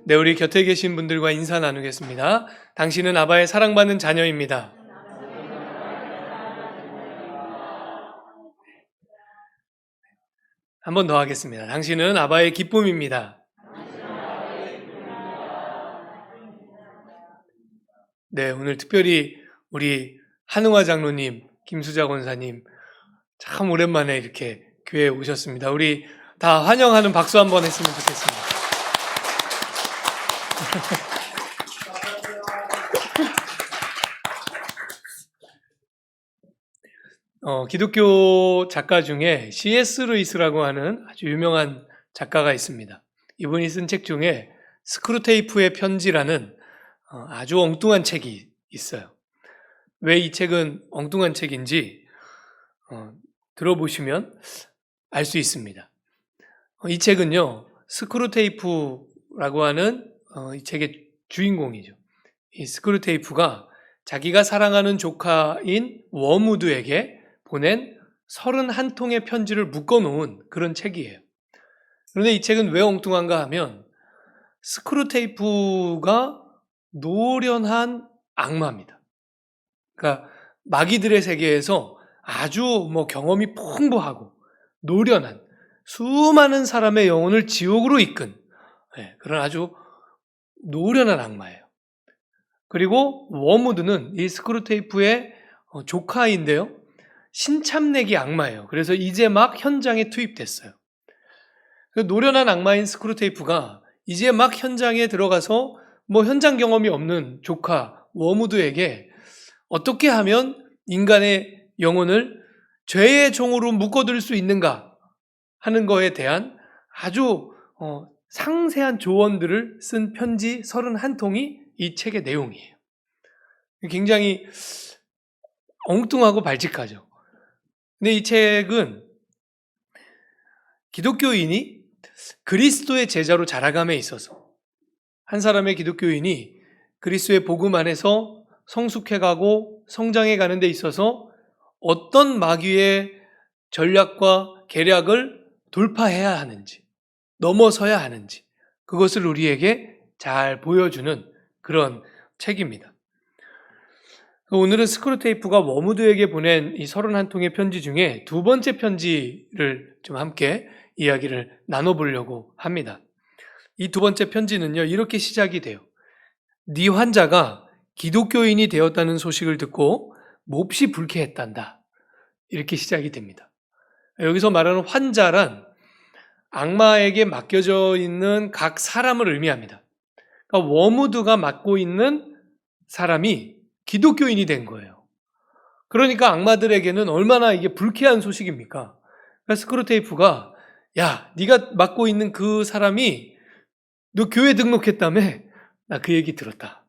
네, 우리 곁에 계신 분들과 인사 나누겠습니다. 당신은 아바의 사랑받는 자녀입니다. 한 번 더 하겠습니다. 당신은 아바의 기쁨입니다. 네, 오늘 특별히 우리 한웅화 장로님, 김수자 권사님 참 오랜만에 이렇게 교회에 오셨습니다. 우리 다 환영하는 박수 한번 했으면 좋겠습니다. 기독교 작가 중에 C.S. 루이스라고 하는 아주 유명한 작가가 있습니다. 이분이 쓴 책 중에 스크루테이프의 편지라는 아주 엉뚱한 책이 있어요. 왜 이 책은 엉뚱한 책인지 들어보시면 알 수 있습니다. 이 책은요, 스크루테이프라고 하는 이 책의 주인공이죠. 이 스크루테이프가 자기가 사랑하는 조카인 워무드에게 보낸 31통의 편지를 묶어놓은 그런 책이에요. 그런데 이 책은 왜 엉뚱한가 하면 스크루테이프가 노련한 악마입니다. 그러니까 마귀들의 세계에서 아주 경험이 풍부하고 노련한 수많은 사람의 영혼을 지옥으로 이끈 그런 아주 노련한 악마예요. 그리고 워무드는 이 스크루테이프의 조카인데요, 신참내기 악마예요. 그래서 이제 막 현장에 투입됐어요. 노련한 악마인 스크루테이프가 이제 막 현장에 들어가서 현장 경험이 없는 조카 워무드에게 어떻게 하면 인간의 영혼을 죄의 종으로 묶어둘 수 있는가 하는 거에 대한 아주 상세한 조언들을 쓴 편지 31통이 이 책의 내용이에요. 굉장히 엉뚱하고 발칙하죠. 근데 이 책은 기독교인이 그리스도의 제자로 자라감에 있어서 한 사람의 기독교인이 그리스도의 복음 안에서 성숙해가고 성장해가는 데 있어서 어떤 마귀의 전략과 계략을 돌파해야 하는지, 넘어서야 하는지, 그것을 우리에게 잘 보여주는 그런 책입니다. 오늘은 스크루테이프가 워무드에게 보낸 이 31통의 편지 중에 두 번째 편지를 좀 함께 이야기를 나눠보려고 합니다. 이 두 번째 편지는요, 이렇게 시작이 돼요. 네 환자가 기독교인이 되었다는 소식을 듣고 몹시 불쾌했단다. 이렇게 시작이 됩니다. 여기서 말하는 환자란 악마에게 맡겨져 있는 각 사람을 의미합니다. 그러니까 워무드가 맡고 있는 사람이 기독교인이 된 거예요. 그러니까 악마들에게는 얼마나 이게 불쾌한 소식입니까? 그러니까 스크루테이프가 야, 네가 맡고 있는 그 사람이 너 교회 등록했다며? 나 그 얘기 들었다.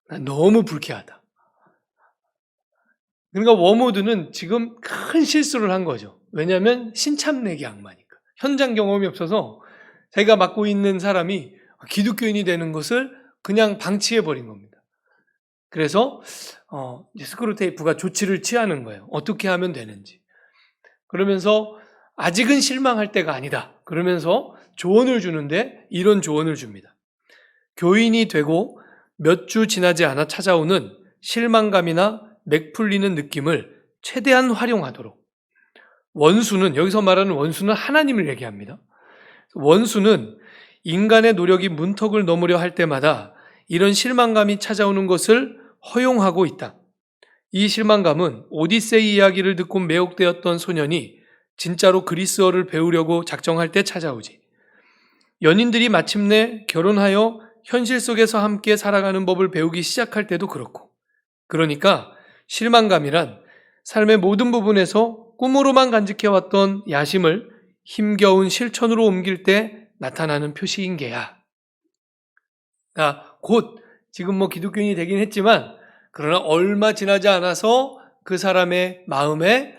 나 너무 불쾌하다. 그러니까 워무드는 지금 큰 실수를 한 거죠. 왜냐하면 신참내기 악마니까. 현장 경험이 없어서 자기가 맡고 있는 사람이 기독교인이 되는 것을 그냥 방치해버린 겁니다. 그래서 스크루테이프가 조치를 취하는 거예요. 어떻게 하면 되는지. 그러면서 아직은 실망할 때가 아니다. 그러면서 조언을 주는데 이런 조언을 줍니다. 교인이 되고 몇 주 지나지 않아 찾아오는 실망감이나 맥 풀리는 느낌을 최대한 활용하도록. 원수는, 여기서 말하는 원수는 하나님을 얘기합니다. 원수는 인간의 노력이 문턱을 넘으려 할 때마다 이런 실망감이 찾아오는 것을 허용하고 있다. 이 실망감은 오디세이 이야기를 듣고 매혹되었던 소년이 진짜로 그리스어를 배우려고 작정할 때 찾아오지. 연인들이 마침내 결혼하여 현실 속에서 함께 살아가는 법을 배우기 시작할 때도 그렇고. 그러니까 실망감이란 삶의 모든 부분에서 꿈으로만 간직해왔던 야심을 힘겨운 실천으로 옮길 때 나타나는 표시인 게야. 곧 지금 기독교인이 되긴 했지만 그러나 얼마 지나지 않아서 그 사람의 마음에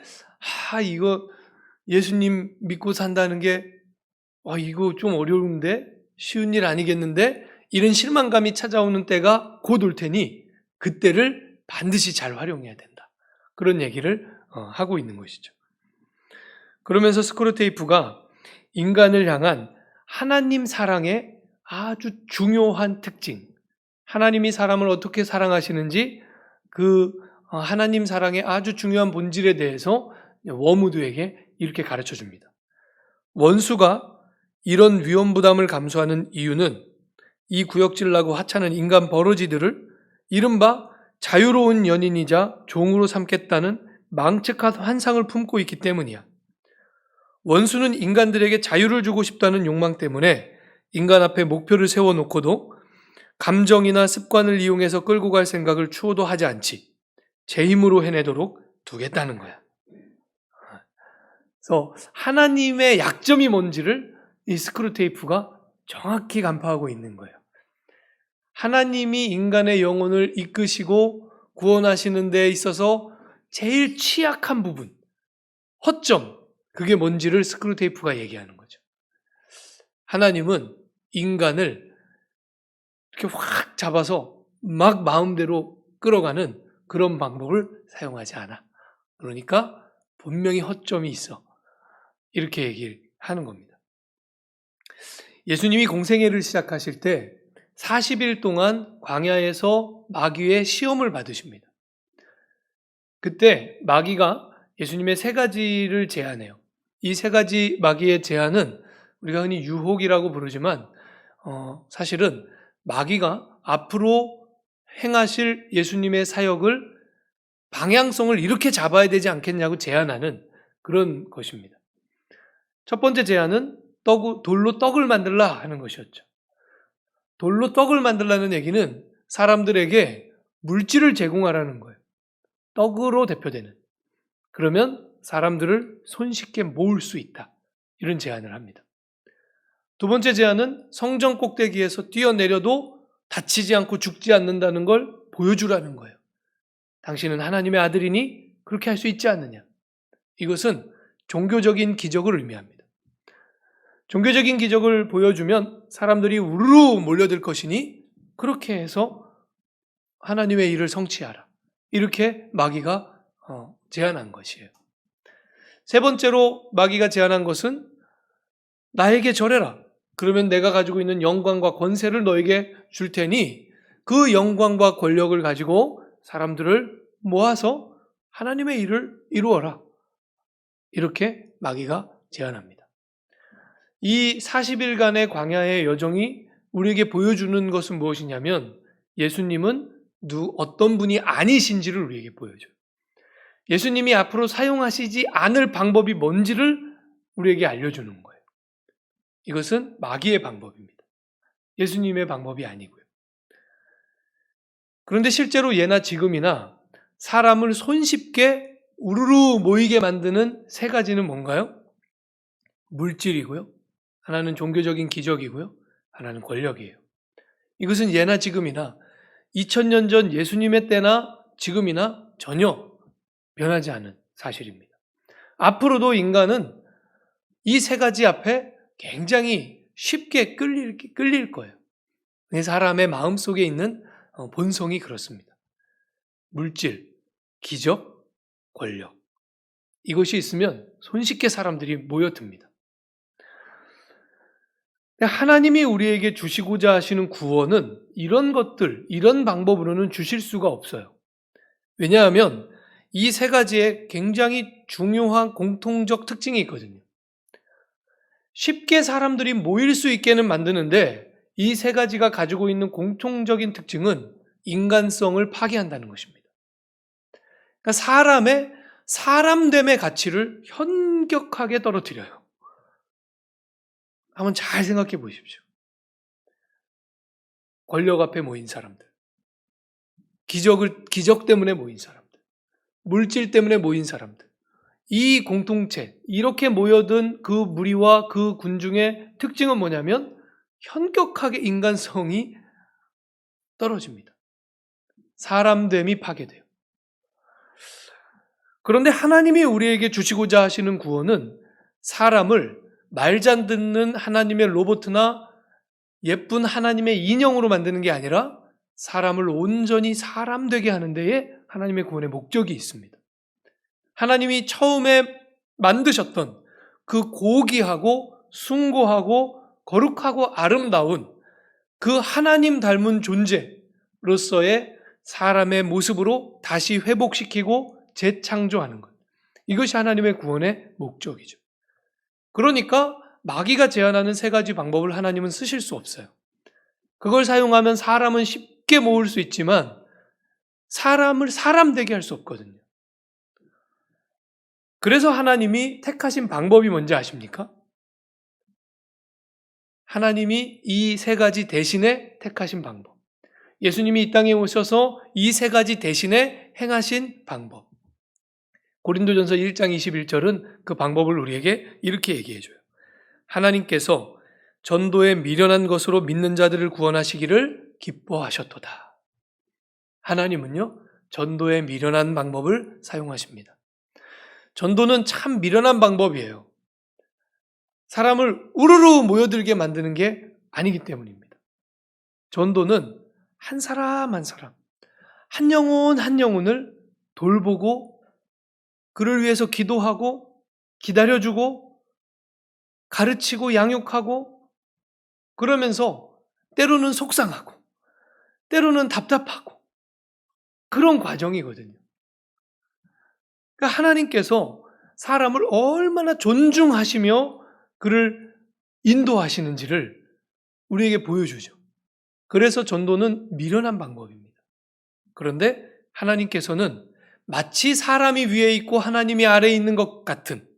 이거 예수님 믿고 산다는 게 이거 좀 어려운데 쉬운 일 아니겠는데 이런 실망감이 찾아오는 때가 곧 올 테니 그때를 반드시 잘 활용해야 된다. 그런 얘기를 하고 있는 것이죠. 그러면서 스크루테이프가 인간을 향한 하나님 사랑의 아주 중요한 특징, 하나님이 사람을 어떻게 사랑하시는지 그 하나님 사랑의 아주 중요한 본질에 대해서 워무드에게 이렇게 가르쳐 줍니다. 원수가 이런 위험 부담을 감수하는 이유는 이 구역질나고 하찮은 인간 버러지들을 이른바 자유로운 연인이자 종으로 삼겠다는 망측한 환상을 품고 있기 때문이야. 원수는 인간들에게 자유를 주고 싶다는 욕망 때문에 인간 앞에 목표를 세워놓고도 감정이나 습관을 이용해서 끌고 갈 생각을 추호도 하지 않지. 제 힘으로 해내도록 두겠다는 거야. 그래서 하나님의 약점이 뭔지를 이 스크루테이프가 정확히 간파하고 있는 거예요. 하나님이 인간의 영혼을 이끄시고 구원하시는 데 있어서 제일 취약한 부분, 허점, 그게 뭔지를 스크루테이프가 얘기하는 거죠. 하나님은 인간을 이렇게 확 잡아서 막 마음대로 끌어가는 그런 방법을 사용하지 않아. 그러니까 분명히 허점이 있어. 이렇게 얘기하는 겁니다. 예수님이 공생애를 시작하실 때 40일 동안 광야에서 마귀의 시험을 받으십니다. 그때 마귀가 예수님의 세 가지를 제안해요. 이 세 가지 마귀의 제안은 우리가 흔히 유혹이라고 부르지만 사실은 마귀가 앞으로 행하실 예수님의 사역을 방향성을 이렇게 잡아야 되지 않겠냐고 제안하는 그런 것입니다. 첫 번째 제안은 돌로 떡을 만들라 하는 것이었죠. 돌로 떡을 만들라는 얘기는 사람들에게 물질을 제공하라는 거예요. 떡으로 대표되는. 그러면 사람들을 손쉽게 모을 수 있다. 이런 제안을 합니다. 두 번째 제안은 성전 꼭대기에서 뛰어내려도 다치지 않고 죽지 않는다는 걸 보여주라는 거예요. 당신은 하나님의 아들이니 그렇게 할 수 있지 않느냐. 이것은 종교적인 기적을 의미합니다. 종교적인 기적을 보여주면 사람들이 우르르 몰려들 것이니 그렇게 해서 하나님의 일을 성취하라. 이렇게 마귀가 제안한 것이에요. 세 번째로 마귀가 제안한 것은 나에게 절해라. 그러면 내가 가지고 있는 영광과 권세를 너에게 줄 테니 그 영광과 권력을 가지고 사람들을 모아서 하나님의 일을 이루어라. 이렇게 마귀가 제안합니다. 이 40일간의 광야의 여정이 우리에게 보여주는 것은 무엇이냐면 예수님은 어떤 분이 아니신지를 우리에게 보여줘요. 예수님이 앞으로 사용하시지 않을 방법이 뭔지를 우리에게 알려주는 거예요. 이것은 마귀의 방법입니다. 예수님의 방법이 아니고요. 그런데 실제로 예나 지금이나 사람을 손쉽게 우르르 모이게 만드는 세 가지는 뭔가요? 물질이고요. 하나는 종교적인 기적이고요. 하나는 권력이에요. 이것은 예나 지금이나 2000년 전 예수님의 때나 지금이나 전혀 변하지 않은 사실입니다. 앞으로도 인간은 이 세 가지 앞에 굉장히 쉽게 끌릴 거예요. 사람의 마음속에 있는 본성이 그렇습니다. 물질, 기적, 권력. 이것이 있으면 손쉽게 사람들이 모여듭니다. 하나님이 우리에게 주시고자 하시는 구원은 이런 것들, 이런 방법으로는 주실 수가 없어요. 왜냐하면 이 세 가지에 굉장히 중요한 공통적 특징이 있거든요. 쉽게 사람들이 모일 수 있게는 만드는데 이 세 가지가 가지고 있는 공통적인 특징은 인간성을 파괴한다는 것입니다. 그러니까 사람의 사람됨의 가치를 현격하게 떨어뜨려요. 한번 잘 생각해 보십시오. 권력 앞에 모인 사람들, 기적 때문에 모인 사람들, 물질 때문에 모인 사람들, 이 공동체, 이렇게 모여든 그 무리와 그 군중의 특징은 뭐냐면 현격하게 인간성이 떨어집니다. 사람됨이 파괴돼요. 그런데 하나님이 우리에게 주시고자 하시는 구원은 사람을 말 잘 듣는 하나님의 로봇이나 예쁜 하나님의 인형으로 만드는 게 아니라 사람을 온전히 사람 되게 하는 데에 하나님의 구원의 목적이 있습니다. 하나님이 처음에 만드셨던 그 고귀하고 숭고하고 거룩하고 아름다운 그 하나님 닮은 존재로서의 사람의 모습으로 다시 회복시키고 재창조하는 것. 이것이 하나님의 구원의 목적이죠. 그러니까 마귀가 제안하는 세 가지 방법을 하나님은 쓰실 수 없어요. 그걸 사용하면 사람은 쉽게 모을 수 있지만 사람을 사람 되게 할 수 없거든요. 그래서 하나님이 택하신 방법이 뭔지 아십니까? 하나님이 이 세 가지 대신에 택하신 방법. 예수님이 이 땅에 오셔서 이 세 가지 대신에 행하신 방법. 고린도전서 1장 21절은 그 방법을 우리에게 이렇게 얘기해줘요. 하나님께서 전도에 미련한 것으로 믿는 자들을 구원하시기를 기뻐하셨도다. 하나님은요, 전도에 미련한 방법을 사용하십니다. 전도는 참 미련한 방법이에요. 사람을 우르르 모여들게 만드는 게 아니기 때문입니다. 전도는 한 사람 한 사람, 한 영혼 한 영혼을 돌보고 그를 위해서 기도하고 기다려주고 가르치고 양육하고 그러면서 때로는 속상하고 때로는 답답하고 그런 과정이거든요. 그러니까 하나님께서 사람을 얼마나 존중하시며 그를 인도하시는지를 우리에게 보여주죠. 그래서 전도는 미련한 방법입니다. 그런데 하나님께서는 마치 사람이 위에 있고 하나님이 아래에 있는 것 같은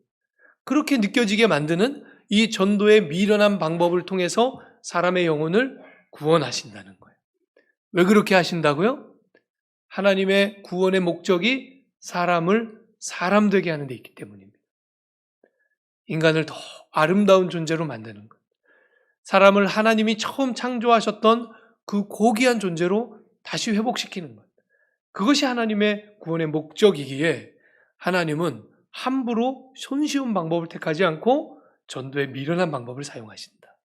그렇게 느껴지게 만드는 이 전도의 미련한 방법을 통해서 사람의 영혼을 구원하신다는 거예요. 왜 그렇게 하신다고요? 하나님의 구원의 목적이 사람을 사람 되게 하는 데 있기 때문입니다. 인간을 더 아름다운 존재로 만드는 것. 사람을 하나님이 처음 창조하셨던 그 고귀한 존재로 다시 회복시키는 것. 그것이 하나님의 구원의 목적이기에 하나님은 함부로 손쉬운 방법을 택하지 않고 전도에 미련한 방법을 사용하신다.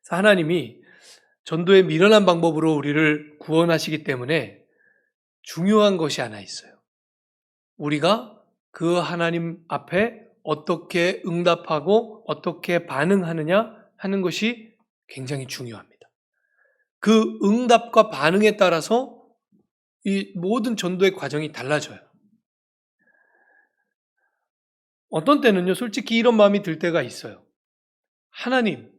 하나님이 전도에 미련한 방법으로 우리를 구원하시기 때문에 중요한 것이 하나 있어요. 우리가 그 하나님 앞에 어떻게 응답하고 어떻게 반응하느냐 하는 것이 굉장히 중요합니다. 그 응답과 반응에 따라서 이 모든 전도의 과정이 달라져요. 어떤 때는요, 솔직히 이런 마음이 들 때가 있어요. 하나님,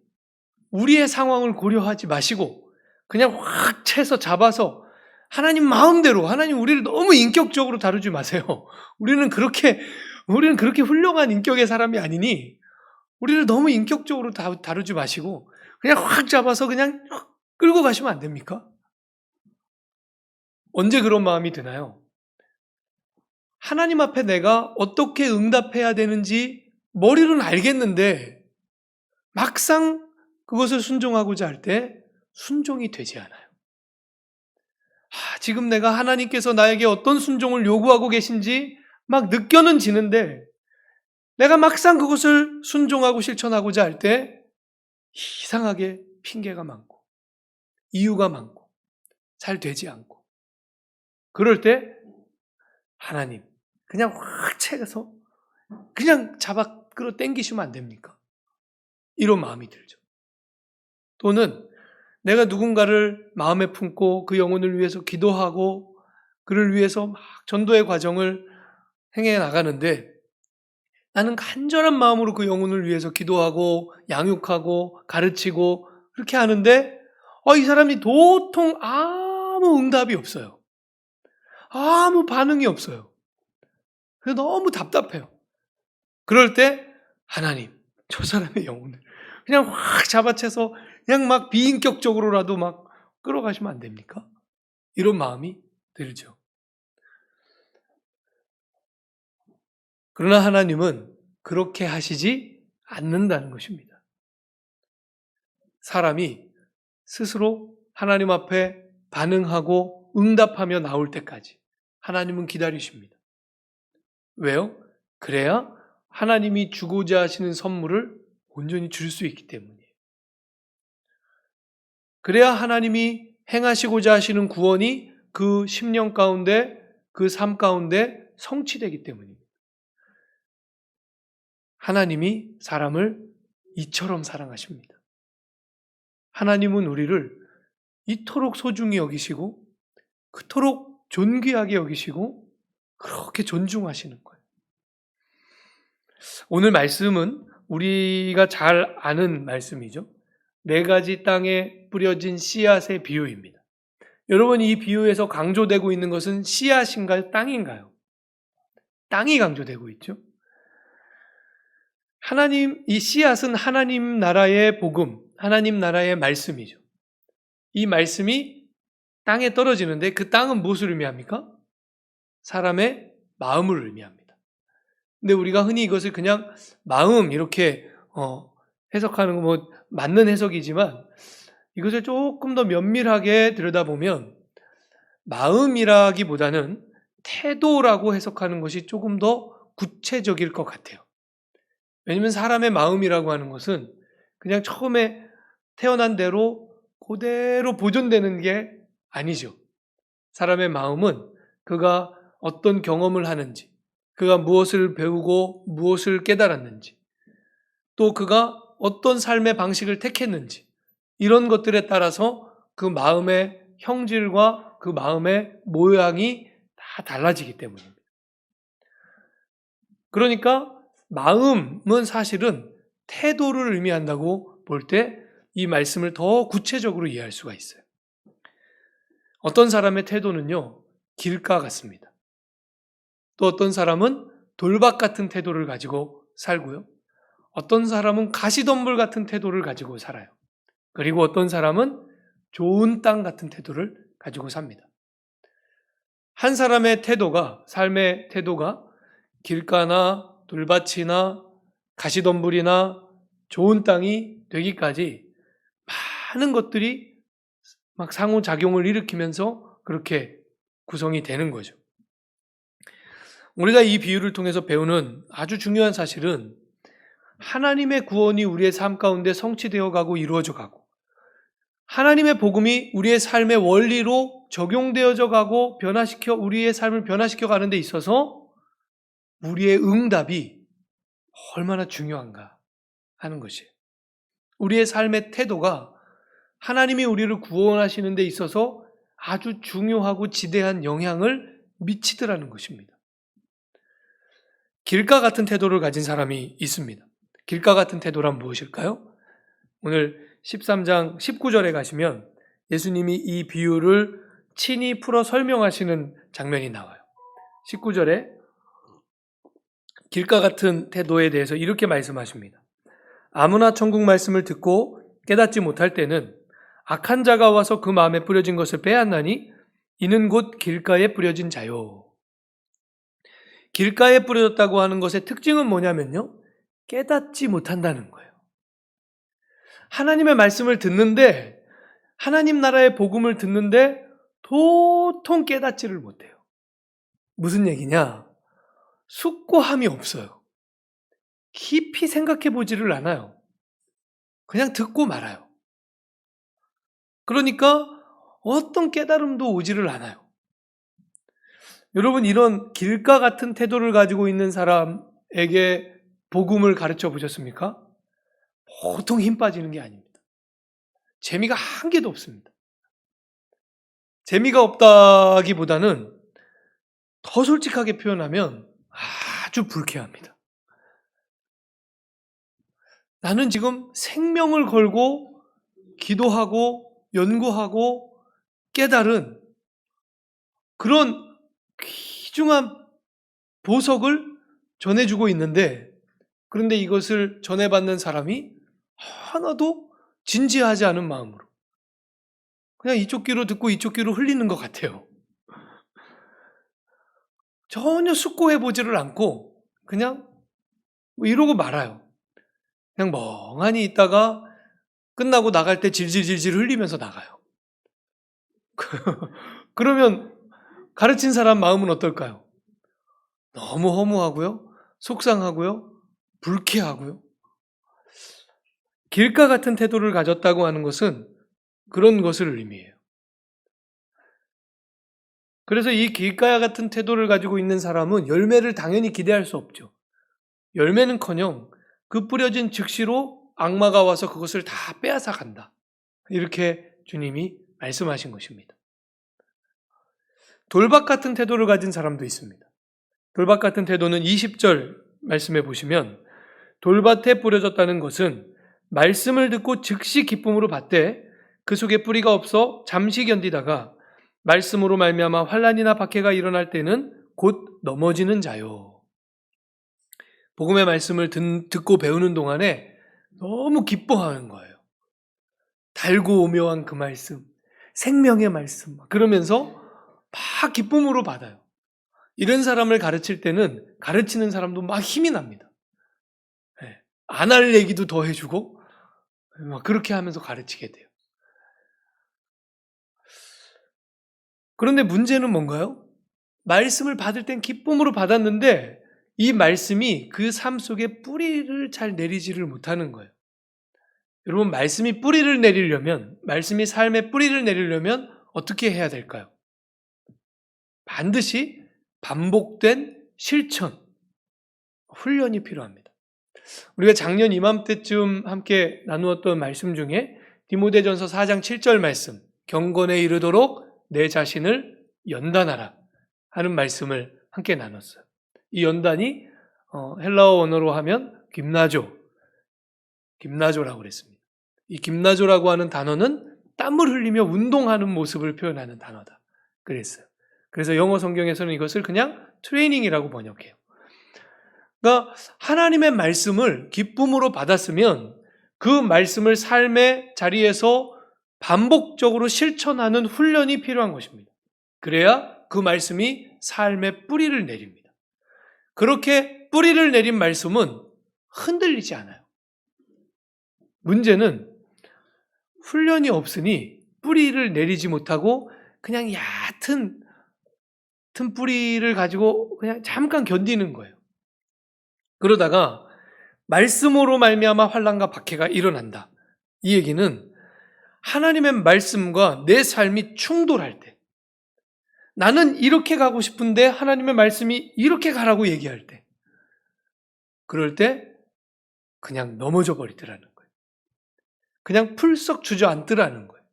우리의 상황을 고려하지 마시고 그냥 확 채서 잡아서 하나님 마음대로, 하나님 우리를 너무 인격적으로 다루지 마세요. 우리는 그렇게 훌륭한 인격의 사람이 아니니 우리를 너무 인격적으로 다루지 마시고 그냥 확 잡아서 그냥 끌고 가시면 안 됩니까? 언제 그런 마음이 드나요? 하나님 앞에 내가 어떻게 응답해야 되는지 머리로는 알겠는데 막상 그것을 순종하고자 할 때 순종이 되지 않아요. 지금 내가 하나님께서 나에게 어떤 순종을 요구하고 계신지 막 느껴는 지는데 내가 막상 그것을 순종하고 실천하고자 할 때 이상하게 핑계가 많고 이유가 많고 잘 되지 않고 그럴 때 하나님 그냥 확 채서 그냥 잡아 끌어 당기시면 안 됩니까? 이런 마음이 들죠. 또는 내가 누군가를 마음에 품고 그 영혼을 위해서 기도하고 그를 위해서 막 전도의 과정을 행해 나가는데 나는 간절한 마음으로 그 영혼을 위해서 기도하고 양육하고 가르치고 그렇게 하는데 이 사람이 도통 아무 응답이 없어요. 아무 반응이 없어요. 그래서 너무 답답해요. 그럴 때 하나님, 저 사람의 영혼을 그냥 확 잡아채서 그냥 막 비인격적으로라도 막 끌어가시면 안 됩니까? 이런 마음이 들죠. 그러나 하나님은 그렇게 하시지 않는다는 것입니다. 사람이 스스로 하나님 앞에 반응하고 응답하며 나올 때까지 하나님은 기다리십니다. 왜요? 그래야 하나님이 주고자 하시는 선물을 온전히 줄 수 있기 때문이에요. 그래야 하나님이 행하시고자 하시는 구원이 그 심령 가운데, 그 삶 가운데 성취되기 때문입니다. 하나님이 사람을 이처럼 사랑하십니다. 하나님은 우리를 이토록 소중히 여기시고 그토록 존귀하게 여기시고 그렇게 존중하시는 거예요. 오늘 말씀은 우리가 잘 아는 말씀이죠. 4가지 땅에 뿌려진 씨앗의 비유입니다. 여러분, 이 비유에서 강조되고 있는 것은 씨앗인가요? 땅인가요? 땅이 강조되고 있죠. 이 씨앗은 하나님 나라의 복음, 하나님 나라의 말씀이죠. 이 말씀이 땅에 떨어지는데 그 땅은 무엇을 의미합니까? 사람의 마음을 의미합니다. 근데 우리가 흔히 이것을 그냥 마음 이렇게 해석하는 거 맞는 해석이지만 이것을 조금 더 면밀하게 들여다보면 마음이라기보다는 태도라고 해석하는 것이 조금 더 구체적일 것 같아요. 왜냐하면 사람의 마음이라고 하는 것은 그냥 처음에 태어난 대로 그대로 보존되는 게 아니죠. 사람의 마음은 그가 어떤 경험을 하는지, 그가 무엇을 배우고 무엇을 깨달았는지, 또 그가 어떤 삶의 방식을 택했는지, 이런 것들에 따라서 그 마음의 형질과 그 마음의 모양이 다 달라지기 때문입니다. 그러니까 마음은 사실은 태도를 의미한다고 볼 때 이 말씀을 더 구체적으로 이해할 수가 있어요. 어떤 사람의 태도는요, 길가 같습니다. 또 어떤 사람은 돌박 같은 태도를 가지고 살고요. 어떤 사람은 가시덤불 같은 태도를 가지고 살아요. 그리고 어떤 사람은 좋은 땅 같은 태도를 가지고 삽니다. 한 사람의 태도가, 삶의 태도가 길가나 돌밭이나 가시덤불이나 좋은 땅이 되기까지 많은 것들이 막 상호작용을 일으키면서 그렇게 구성이 되는 거죠. 우리가 이 비유를 통해서 배우는 아주 중요한 사실은 하나님의 구원이 우리의 삶 가운데 성취되어 가고 이루어져 가고 하나님의 복음이 우리의 삶의 원리로 적용되어져 가고 우리의 삶을 변화시켜 가는 데 있어서 우리의 응답이 얼마나 중요한가 하는 것이에요. 우리의 삶의 태도가 하나님이 우리를 구원하시는 데 있어서 아주 중요하고 지대한 영향을 미치더라는 것입니다. 길가 같은 태도를 가진 사람이 있습니다. 길가 같은 태도란 무엇일까요? 오늘 13장 19절에 가시면 예수님이 이 비유를 친히 풀어 설명하시는 장면이 나와요. 19절에 길가 같은 태도에 대해서 이렇게 말씀하십니다. 아무나 천국 말씀을 듣고 깨닫지 못할 때는 악한 자가 와서 그 마음에 뿌려진 것을 빼앗나니 이는 곧 길가에 뿌려진 자요. 길가에 뿌려졌다고 하는 것의 특징은 뭐냐면요, 깨닫지 못한다는 거예요. 하나님의 말씀을 듣는데, 하나님 나라의 복음을 듣는데 도통 깨닫지를 못해요. 무슨 얘기냐? 숙고함이 없어요. 깊이 생각해 보지를 않아요. 그냥 듣고 말아요. 그러니까 어떤 깨달음도 오지를 않아요. 여러분, 이런 길가 같은 태도를 가지고 있는 사람에게 복음을 가르쳐 보셨습니까? 보통 힘 빠지는 게 아닙니다. 재미가 한 개도 없습니다. 재미가 없다기보다는 더 솔직하게 표현하면 아주 불쾌합니다. 나는 지금 생명을 걸고 기도하고 연구하고 깨달은 그런 귀중한 보석을 전해주고 있는데, 그런데 이것을 전해받는 사람이 하나도 진지하지 않은 마음으로 그냥 이쪽 귀로 듣고 이쪽 귀로 흘리는 것 같아요. 전혀 숙고해보지를 않고 그냥 이러고 말아요. 그냥 멍하니 있다가 끝나고 나갈 때 질질질질 흘리면서 나가요. 그러면 가르친 사람 마음은 어떨까요? 너무 허무하고요, 속상하고요, 불쾌하고요. 길가 같은 태도를 가졌다고 하는 것은 그런 것을 의미해요. 그래서 이 길가 같은 태도를 가지고 있는 사람은 열매를 당연히 기대할 수 없죠. 열매는커녕 그 뿌려진 즉시로 악마가 와서 그것을 다 빼앗아 간다. 이렇게 주님이 말씀하신 것입니다. 돌박 같은 태도를 가진 사람도 있습니다. 돌박 같은 태도는 20절 말씀해 보시면 돌밭에 뿌려졌다는 것은 말씀을 듣고 즉시 기쁨으로 받되 그 속에 뿌리가 없어 잠시 견디다가 말씀으로 말미암아 환난이나 박해가 일어날 때는 곧 넘어지는 자요. 복음의 말씀을 듣고 배우는 동안에 너무 기뻐하는 거예요. 달고 오묘한 그 말씀, 생명의 말씀 그러면서 막 기쁨으로 받아요. 이런 사람을 가르칠 때는 가르치는 사람도 막 힘이 납니다. 안 할 얘기도 더 해주고 막 그렇게 하면서 가르치게 돼요. 그런데 문제는 뭔가요? 말씀을 받을 땐 기쁨으로 받았는데 이 말씀이 그 삶 속에 뿌리를 잘 내리지를 못하는 거예요. 여러분, 말씀이 뿌리를 내리려면, 말씀이 삶에 뿌리를 내리려면 어떻게 해야 될까요? 반드시 반복된 실천, 훈련이 필요합니다. 우리가 작년 이맘때쯤 함께 나누었던 말씀 중에 디모데전서 4장 7절 말씀, 경건에 이르도록 내 자신을 연단하라 하는 말씀을 함께 나눴어요. 이 연단이 헬라어 언어로 하면 김나조라고 그랬습니다. 이 김나조라고 하는 단어는 땀을 흘리며 운동하는 모습을 표현하는 단어다 그랬어요. 그래서 영어 성경에서는 이것을 그냥 트레이닝이라고 번역해요. 그러니까 하나님의 말씀을 기쁨으로 받았으면 그 말씀을 삶의 자리에서 반복적으로 실천하는 훈련이 필요한 것입니다. 그래야 그 말씀이 삶의 뿌리를 내립니다. 그렇게 뿌리를 내린 말씀은 흔들리지 않아요. 문제는 훈련이 없으니 뿌리를 내리지 못하고 그냥 얕은 뿌리를 가지고 그냥 잠깐 견디는 거예요. 그러다가 말씀으로 말미암아 환난과 박해가 일어난다. 이 얘기는 하나님의 말씀과 내 삶이 충돌할 때, 나는 이렇게 가고 싶은데 하나님의 말씀이 이렇게 가라고 얘기할 때, 그럴 때 그냥 넘어져 버리더라는 거예요. 그냥 풀썩 주저앉더라는 거예요.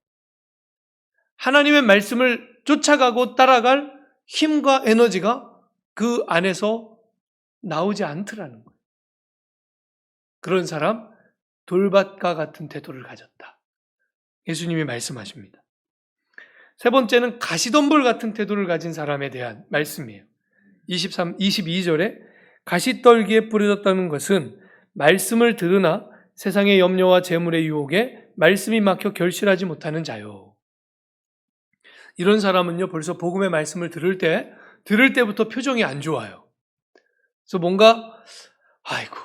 하나님의 말씀을 쫓아가고 따라갈 힘과 에너지가 그 안에서 나오지 않더라는 거예요. 그런 사람, 돌밭과 같은 태도를 가졌다. 예수님이 말씀하십니다. 세 번째는 가시덤불 같은 태도를 가진 사람에 대한 말씀이에요. 22절에 가시떨기에 뿌려졌다는 것은 말씀을 들으나 세상의 염려와 재물의 유혹에 말씀이 막혀 결실하지 못하는 자요. 이런 사람은요, 벌써 복음의 말씀을 들을 때부터 표정이 안 좋아요. 그래서 뭔가 아이고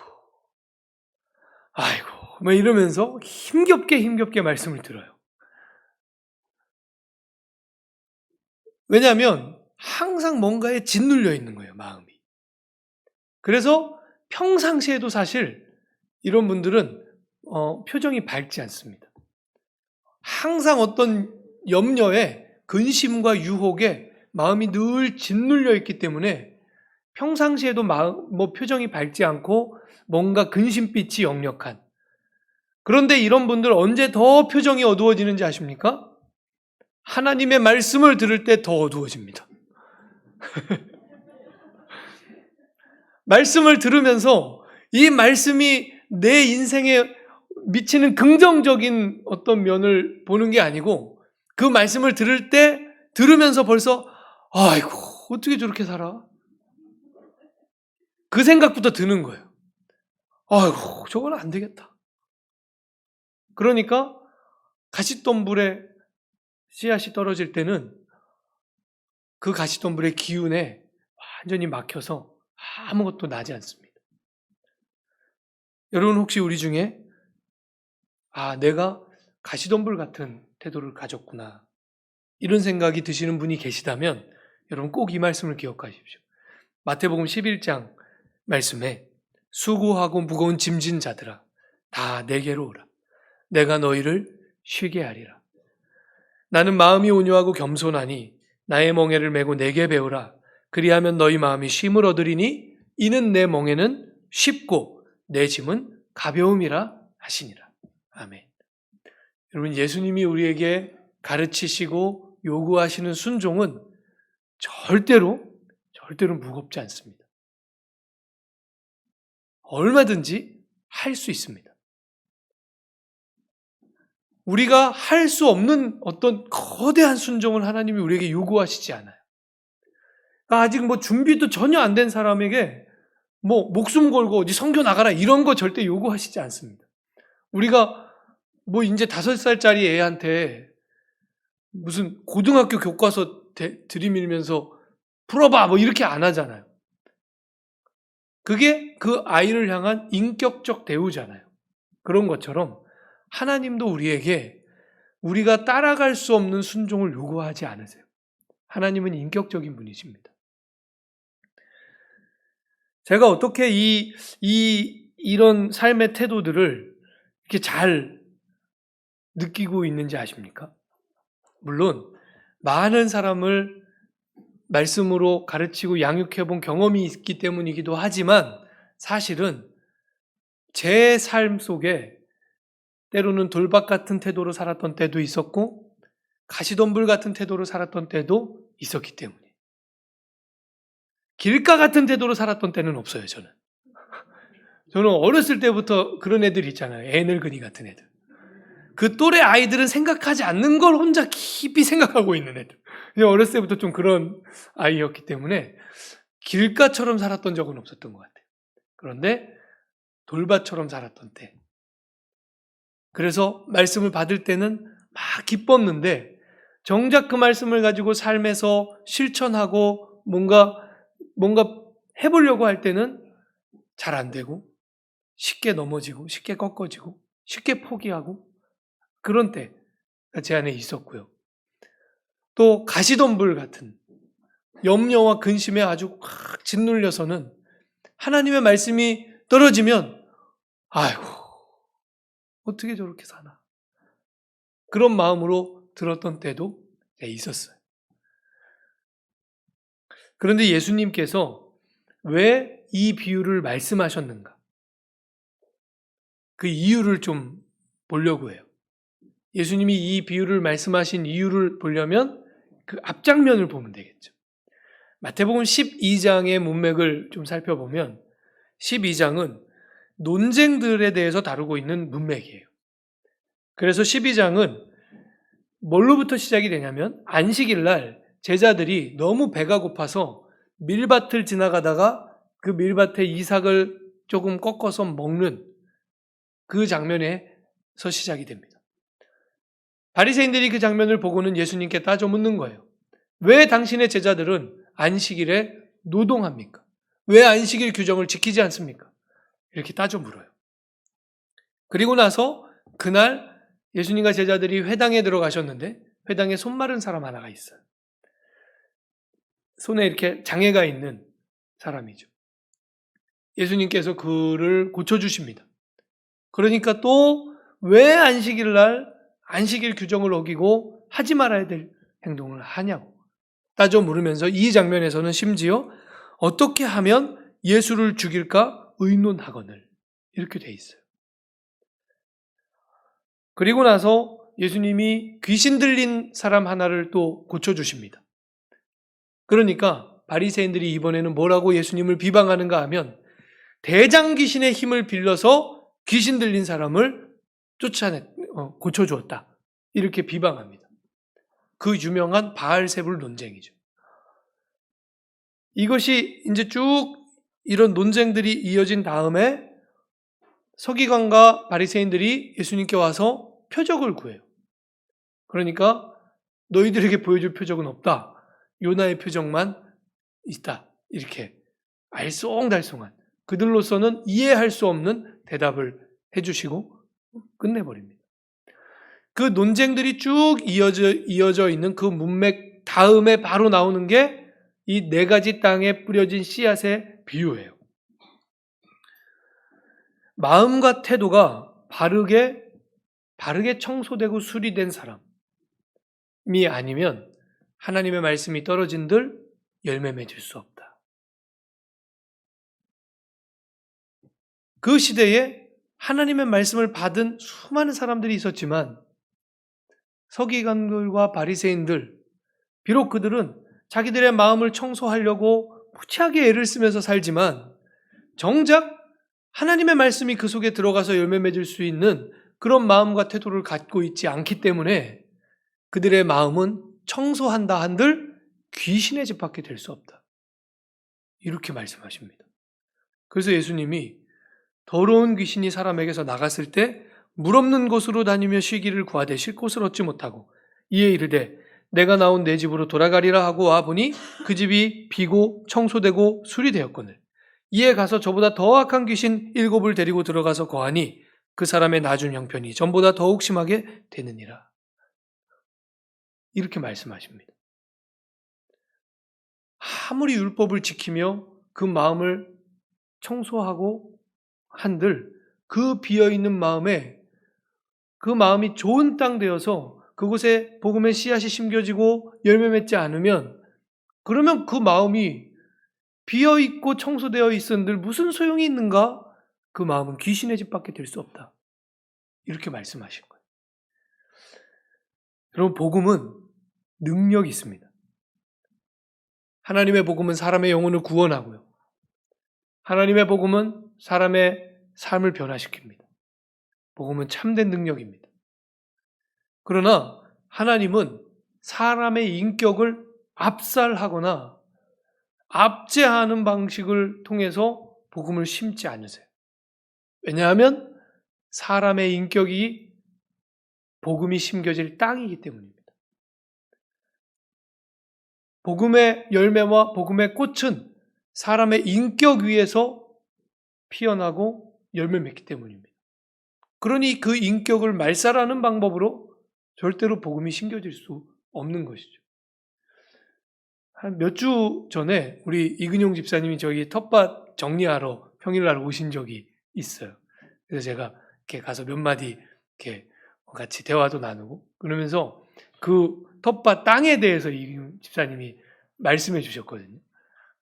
뭐 이러면서 힘겹게 말씀을 들어요. 왜냐하면 항상 뭔가에 짓눌려 있는 거예요, 마음이. 그래서 평상시에도 사실 이런 분들은 표정이 밝지 않습니다. 항상 어떤 염려에, 근심과 유혹에 마음이 늘 짓눌려 있기 때문에 평상시에도 표정이 밝지 않고 뭔가 근심빛이 역력한. 그런데 이런 분들 언제 더 표정이 어두워지는지 아십니까? 하나님의 말씀을 들을 때 더 어두워집니다. 말씀을 들으면서 이 말씀이 내 인생에 미치는 긍정적인 어떤 면을 보는 게 아니고 그 말씀을 들으면서 벌써 아이고 어떻게 저렇게 살아? 그 생각부터 드는 거예요. 아이고 저건 안 되겠다. 그러니까 가시덤불에 씨앗이 떨어질 때는 그 가시덤불의 기운에 완전히 막혀서 아무것도 나지 않습니다. 여러분 혹시 우리 중에 내가 가시덤불 같은 태도를 가졌구나 이런 생각이 드시는 분이 계시다면 여러분 꼭 이 말씀을 기억하십시오. 마태복음 11장 말씀에 수고하고 무거운 짐진 자들아 다 내게로 오라. 내가 너희를 쉬게 하리라. 나는 마음이 온유하고 겸손하니 나의 멍에를 메고 내게 배우라. 그리하면 너희 마음이 쉼을 얻으리니 이는 내 멍에는 쉽고 내 짐은 가벼움이라 하시니라. 아멘. 여러분, 예수님이 우리에게 가르치시고 요구하시는 순종은 절대로 무겁지 않습니다. 얼마든지 할 수 있습니다. 우리가 할 수 없는 어떤 거대한 순종을 하나님이 우리에게 요구하시지 않아요. 아직 준비도 전혀 안 된 사람에게 목숨 걸고 어디 선교 나가라 이런 거 절대 요구하시지 않습니다. 우리가 이제 5살짜리 애한테 무슨 고등학교 교과서 들이밀면서 풀어봐 이렇게 안 하잖아요. 그게 그 아이를 향한 인격적 대우잖아요. 그런 것처럼 하나님도 우리에게 우리가 따라갈 수 없는 순종을 요구하지 않으세요. 하나님은 인격적인 분이십니다. 제가 어떻게 이런 삶의 태도들을 이렇게 잘 느끼고 있는지 아십니까? 물론 많은 사람을 말씀으로 가르치고 양육해본 경험이 있기 때문이기도 하지만 사실은 제 삶 속에 때로는 돌박 같은 태도로 살았던 때도 있었고 가시덤불 같은 태도로 살았던 때도 있었기 때문에 길가 같은 태도로 살았던 때는 없어요. 저는 어렸을 때부터 그런 애들 있잖아요. 애늙은이 같은 애들. 그 또래 아이들은 생각하지 않는 걸 혼자 깊이 생각하고 있는 애들. 어렸을 때부터 좀 그런 아이였기 때문에 길가처럼 살았던 적은 없었던 것 같아요. 그런데 돌밭처럼 살았던 때. 그래서 말씀을 받을 때는 막 기뻤는데 정작 그 말씀을 가지고 삶에서 실천하고 뭔가 해보려고 할 때는 잘 안 되고 쉽게 넘어지고 쉽게 꺾어지고 쉽게 포기하고 그런 때가 제 안에 있었고요. 또 가시덤불 같은 염려와 근심에 아주 확 짓눌려서는 하나님의 말씀이 떨어지면 아이고 어떻게 저렇게 사나 그런 마음으로 들었던 때도 있었어요. 그런데 예수님께서 왜 이 비유를 말씀하셨는가? 그 이유를 좀 보려고 해요. 예수님이 이 비유를 말씀하신 이유를 보려면 그 앞장면을 보면 되겠죠. 마태복음 12장의 문맥을 좀 살펴보면 12장은 논쟁들에 대해서 다루고 있는 문맥이에요. 그래서 12장은 뭘로부터 시작이 되냐면 안식일 날 제자들이 너무 배가 고파서 밀밭을 지나가다가 그 밀밭에 이삭을 조금 꺾어서 먹는 그 장면에서 시작이 됩니다. 바리새인들이 그 장면을 보고는 예수님께 따져 묻는 거예요. 왜 당신의 제자들은 안식일에 노동합니까? 왜 안식일 규정을 지키지 않습니까? 이렇게 따져 물어요. 그리고 나서 그날 예수님과 제자들이 회당에 들어가셨는데 회당에 손 마른 사람 하나가 있어요. 손에 이렇게 장애가 있는 사람이죠. 예수님께서 그를 고쳐주십니다. 그러니까 또 왜 안식일 날 안식일 규정을 어기고 하지 말아야 될 행동을 하냐고 따져 물으면서 이 장면에서는 심지어 어떻게 하면 예수를 죽일까 의논하거늘 이렇게 돼 있어요. 그리고 나서 예수님이 귀신 들린 사람 하나를 또 고쳐주십니다. 그러니까 바리새인들이 이번에는 뭐라고 예수님을 비방하는가 하면 대장 귀신의 힘을 빌려서 귀신 들린 사람을 고쳐주었다. 이렇게 비방합니다. 그 유명한 바알세불 논쟁이죠. 이것이 이제 쭉 이런 논쟁들이 이어진 다음에 서기관과 바리새인들이 예수님께 와서 표적을 구해요. 그러니까 너희들에게 보여줄 표적은 없다. 요나의 표적만 있다. 이렇게 알쏭달쏭한 그들로서는 이해할 수 없는 대답을 해주시고 끝내버립니다. 그 논쟁들이 쭉 이어져 있는 그 문맥 다음에 바로 나오는 게 이 4가지 땅에 뿌려진 씨앗의 비유예요. 마음과 태도가 바르게 청소되고 수리된 사람이 아니면 하나님의 말씀이 떨어진들 열매 맺을 수 없다. 그 시대에 하나님의 말씀을 받은 수많은 사람들이 있었지만 서기관들과 바리새인들, 비록 그들은 자기들의 마음을 청소하려고 무지하게 애를 쓰면서 살지만 정작 하나님의 말씀이 그 속에 들어가서 열매 맺을 수 있는 그런 마음과 태도를 갖고 있지 않기 때문에 그들의 마음은 청소한다 한들 귀신의 집 밖에 될 수 없다. 이렇게 말씀하십니다. 그래서 예수님이 더러운 귀신이 사람에게서 나갔을 때 물 없는 곳으로 다니며 쉬기를 구하되 쉴 곳을 얻지 못하고 이에 이르되 내가 나온 내 집으로 돌아가리라 하고 와보니 그 집이 비고 청소되고 수리되었거늘 이에 가서 저보다 더 악한 귀신 7을 데리고 들어가서 거하니 그 사람의 나중 형편이 전보다 더욱 심하게 되느니라. 이렇게 말씀하십니다. 아무리 율법을 지키며 그 마음을 청소하고 한들 그 비어있는 마음에 그 마음이 좋은 땅 되어서 그곳에 복음의 씨앗이 심겨지고 열매 맺지 않으면 그러면 그 마음이 비어있고 청소되어 있었는들 무슨 소용이 있는가? 그 마음은 귀신의 집 밖에 될 수 없다. 이렇게 말씀하신 거예요. 여러분, 복음은 능력이 있습니다. 하나님의 복음은 사람의 영혼을 구원하고요. 하나님의 복음은 사람의 삶을 변화시킵니다. 복음은 참된 능력입니다. 그러나 하나님은 사람의 인격을 압살하거나 압제하는 방식을 통해서 복음을 심지 않으세요. 왜냐하면 사람의 인격이 복음이 심겨질 땅이기 때문입니다. 복음의 열매와 복음의 꽃은 사람의 인격 위에서 피어나고 열매 맺기 때문입니다. 그러니 그 인격을 말살하는 방법으로 절대로 복음이 심겨질 수 없는 것이죠. 한 몇 주 전에 우리 이근용 집사님이 저기 텃밭 정리하러 평일날 오신 적이 있어요. 그래서 제가 이렇게 가서 몇 마디 이렇게 같이 대화도 나누고 그러면서 그 텃밭 땅에 대해서 이근용 집사님이 말씀해 주셨거든요.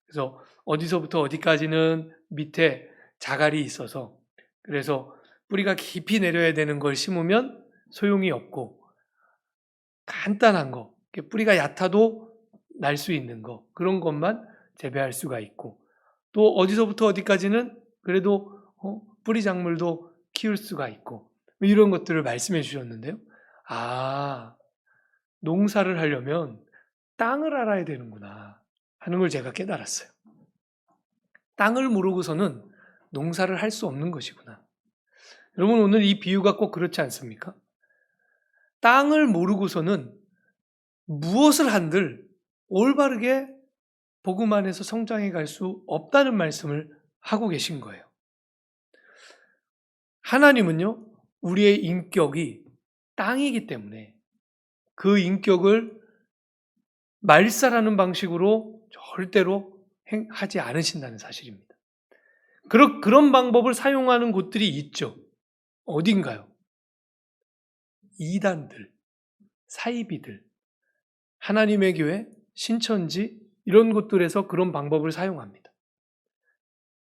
그래서 어디서부터 어디까지는 밑에 자갈이 있어서 그래서 뿌리가 깊이 내려야 되는 걸 심으면 소용이 없고 간단한 거, 뿌리가 얕아도 날 수 있는 거 그런 것만 재배할 수가 있고 또 어디서부터 어디까지는 그래도 뿌리 작물도 키울 수가 있고 이런 것들을 말씀해 주셨는데요. 아, 농사를 하려면 땅을 알아야 되는구나 하는 걸 제가 깨달았어요. 땅을 모르고서는 농사를 할 수 없는 것이구나. 여러분 오늘 이 비유가 꼭 그렇지 않습니까? 땅을 모르고서는 무엇을 한들 올바르게 복음 안에서 성장해 갈 수 없다는 말씀을 하고 계신 거예요. 하나님은요, 우리의 인격이 땅이기 때문에 그 인격을 말살하는 방식으로 절대로 하지 않으신다는 사실입니다. 그런 방법을 사용하는 곳들이 있죠. 어딘가요? 이단들, 사이비들, 하나님의 교회, 신천지 이런 곳들에서 그런 방법을 사용합니다.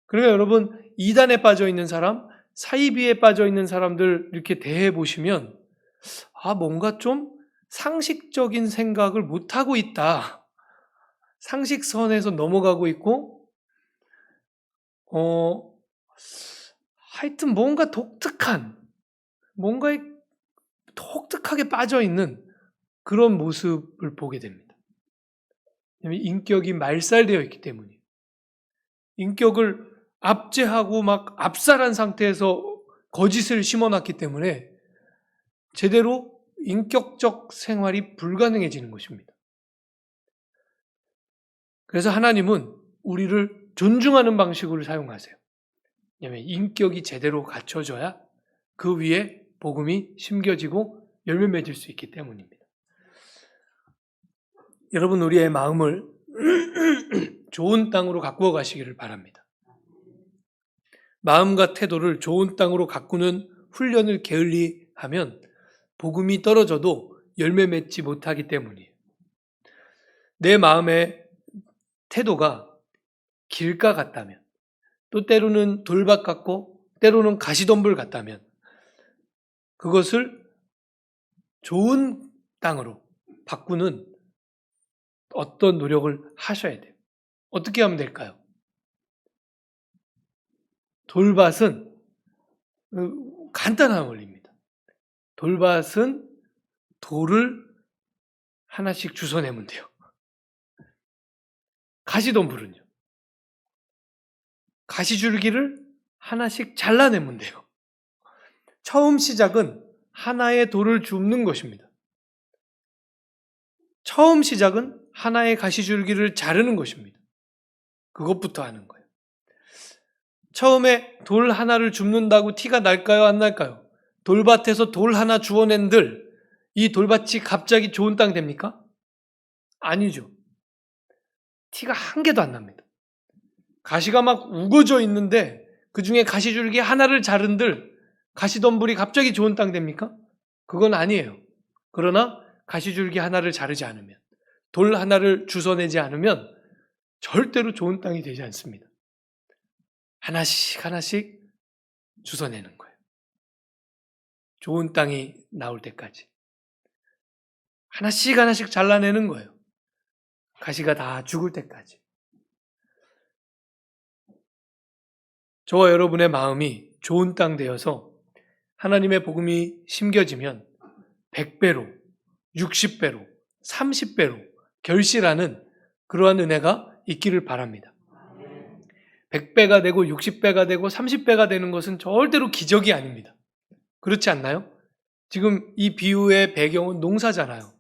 그러니까 여러분 이단에 빠져 있는 사람, 사이비에 빠져 있는 사람들 이렇게 대해 보시면 뭔가 좀 상식적인 생각을 못 하고 있다. 상식선에서 넘어가고 있고 하여튼 뭔가 독특하게 빠져 있는 그런 모습을 보게 됩니다. 인격이 말살되어 있기 때문이에요. 인격을 압제하고 막 압살한 상태에서 거짓을 심어놨기 때문에 제대로 인격적 생활이 불가능해지는 것입니다. 그래서 하나님은 우리를 존중하는 방식으로 사용하세요. 왜냐하면 인격이 제대로 갖춰져야 그 위에 복음이 심겨지고 열매 맺을 수 있기 때문입니다. 여러분 우리의 마음을 좋은 땅으로 가꾸어 가시기를 바랍니다. 마음과 태도를 좋은 땅으로 가꾸는 훈련을 게을리하면 복음이 떨어져도 열매 맺지 못하기 때문이에요. 내 마음의 태도가 길가 같다면 또 때로는 돌밭 같고 때로는 가시덤불 같다면 그것을 좋은 땅으로 바꾸는 어떤 노력을 하셔야 돼요. 어떻게 하면 될까요? 돌밭은 간단한 원리입니다. 돌밭은 돌을 하나씩 주워내면 돼요. 가시덤불은요. 가시줄기를 하나씩 잘라내면 돼요. 처음 시작은 하나의 돌을 줍는 것입니다. 처음 시작은 하나의 가시줄기를 자르는 것입니다. 그것부터 하는 거예요. 처음에 돌 하나를 줍는다고 티가 날까요? 안 날까요? 돌밭에서 돌 하나 주워낸들 이 돌밭이 갑자기 좋은 땅 됩니까? 아니죠. 티가 한 개도 안 납니다. 가시가 막 우거져 있는데 그 중에 가시줄기 하나를 자른들 가시덤불이 갑자기 좋은 땅 됩니까? 그건 아니에요. 그러나 가시줄기 하나를 자르지 않으면, 돌 하나를 주워내지 않으면 절대로 좋은 땅이 되지 않습니다. 하나씩 하나씩 주워내는 거예요. 좋은 땅이 나올 때까지. 하나씩 하나씩 잘라내는 거예요. 가시가 다 죽을 때까지. 저와 여러분의 마음이 좋은 땅 되어서 하나님의 복음이 심겨지면 100배로, 60배로, 30배로 결실하는 그러한 은혜가 있기를 바랍니다. 100배가 되고 60배가 되고 30배가 되는 것은 절대로 기적이 아닙니다. 그렇지 않나요? 지금 이 비유의 배경은 농사잖아요.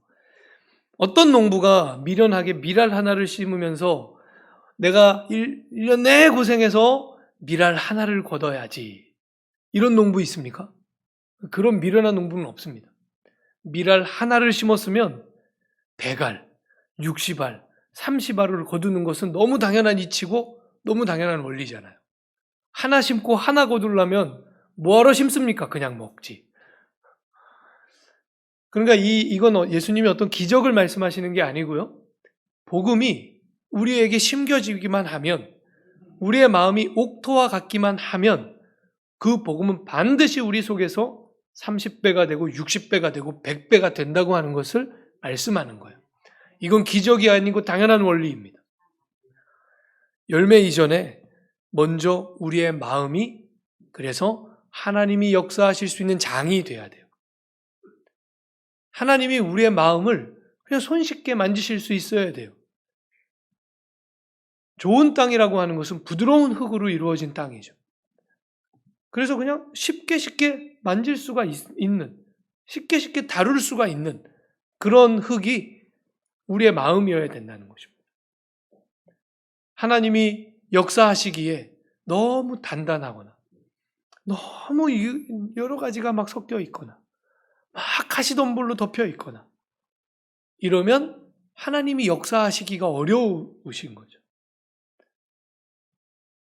어떤 농부가 미련하게 밀알 하나를 심으면서 내가 1년 내내 고생해서 밀알 하나를 거둬야지, 이런 농부 있습니까? 그런 미련한 농부는 없습니다. 밀알 하나를 심었으면 100알, 60알, 30알을 거두는 것은 너무 당연한 이치고 너무 당연한 원리잖아요. 하나 심고 하나 거두려면 뭐하러 심습니까? 그냥 먹지. 그러니까 이건 예수님이 어떤 기적을 말씀하시는 게 아니고요. 복음이 우리에게 심겨지기만 하면, 우리의 마음이 옥토와 같기만 하면 그 복음은 반드시 우리 속에서 30배가 되고 60배가 되고 100배가 된다고 하는 것을 말씀하는 거예요. 이건 기적이 아니고 당연한 원리입니다. 열매 이전에 먼저 우리의 마음이 그래서 하나님이 역사하실 수 있는 장이 돼야 돼요. 하나님이 우리의 마음을 그냥 손쉽게 만지실 수 있어야 돼요. 좋은 땅이라고 하는 것은 부드러운 흙으로 이루어진 땅이죠. 그래서 그냥 쉽게 만질 수가 있는, 쉽게 다룰 수가 있는 그런 흙이 우리의 마음이어야 된다는 것입니다. 하나님이 역사하시기에 너무 단단하거나 너무 여러 가지가 막 섞여 있거나 막 가시덤불로 덮여 있거나 이러면 하나님이 역사하시기가 어려우신 거죠.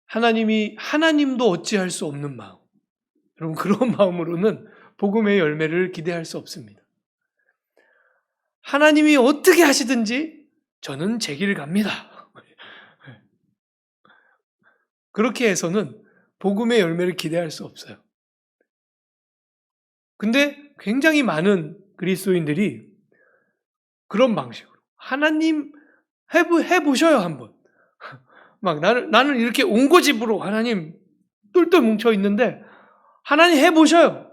하나님도 어찌할 수 없는 마음. 여러분, 그런 마음으로는 복음의 열매를 기대할 수 없습니다. 하나님이 어떻게 하시든지 저는 제 길을 갑니다. 그렇게 해서는 복음의 열매를 기대할 수 없어요. 근데 굉장히 많은 그리스도인들이 그런 방식으로 하나님 해보셔요 한번. 막 나는 이렇게 옹고집으로 하나님 똘똘 뭉쳐 있는데 하나님 해보셔요.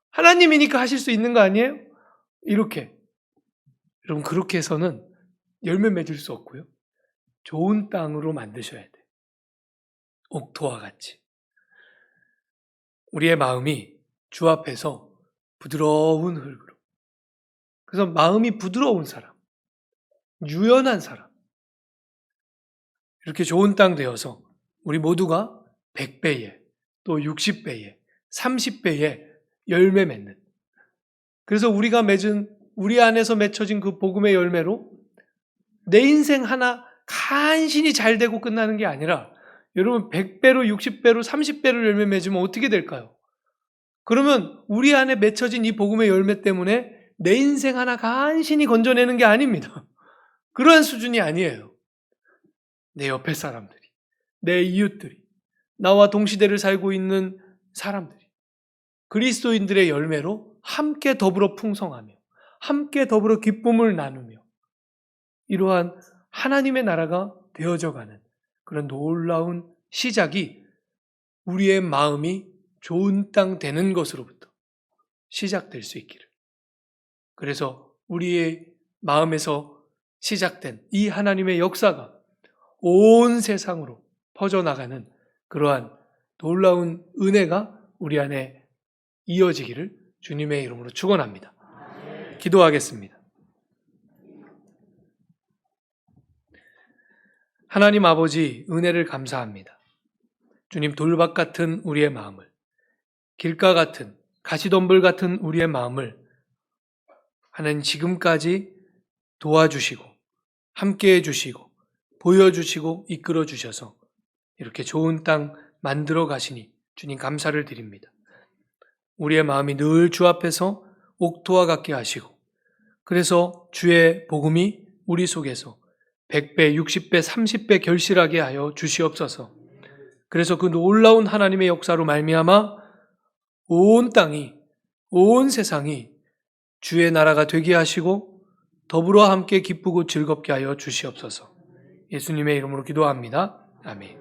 하나님이니까 하실 수 있는 거 아니에요? 이렇게. 여러분, 그렇게 해서는 열매 맺을 수 없고요. 좋은 땅으로 만드셔야 돼요. 옥토와 같이. 우리의 마음이 주 앞에서 부드러운 흙으로. 그래서 마음이 부드러운 사람, 유연한 사람, 이렇게 좋은 땅 되어서 우리 모두가 100배에 또 60배에 30배에 열매 맺는, 그래서 우리 안에서 맺혀진 그 복음의 열매로 내 인생 하나 간신히 잘 되고 끝나는 게 아니라 여러분 100배로 60배로 30배로 열매 맺으면 어떻게 될까요? 그러면 우리 안에 맺혀진 이 복음의 열매 때문에 내 인생 하나 간신히 건져내는 게 아닙니다. 그러한 수준이 아니에요. 내 옆에 사람들이, 내 이웃들이, 나와 동시대를 살고 있는 사람들이 그리스도인들의 열매로 함께 더불어 풍성하며 함께 더불어 기쁨을 나누며 이러한 하나님의 나라가 되어져가는 그런 놀라운 시작이 우리의 마음이 좋은 땅 되는 것으로부터 시작될 수 있기를. 그래서 우리의 마음에서 시작된 이 하나님의 역사가 온 세상으로 퍼져나가는 그러한 놀라운 은혜가 우리 안에 이어지기를 주님의 이름으로 축원합니다. 기도하겠습니다. 하나님 아버지, 은혜를 감사합니다. 주님, 돌박 같은 우리의 마음을, 길가 같은, 가시덤불 같은 우리의 마음을 하나님 지금까지 도와주시고 함께해 주시고 보여주시고 이끌어 주셔서 이렇게 좋은 땅 만들어 가시니 주님 감사를 드립니다. 우리의 마음이 늘 주 앞에서 옥토와 같게 하시고 그래서 주의 복음이 우리 속에서 100배, 60배, 30배 결실하게 하여 주시옵소서. 그래서 그 놀라운 하나님의 역사로 말미암아 온 땅이, 온 세상이 주의 나라가 되게 하시고 더불어 함께 기쁘고 즐겁게 하여 주시옵소서. 예수님의 이름으로 기도합니다. 아멘.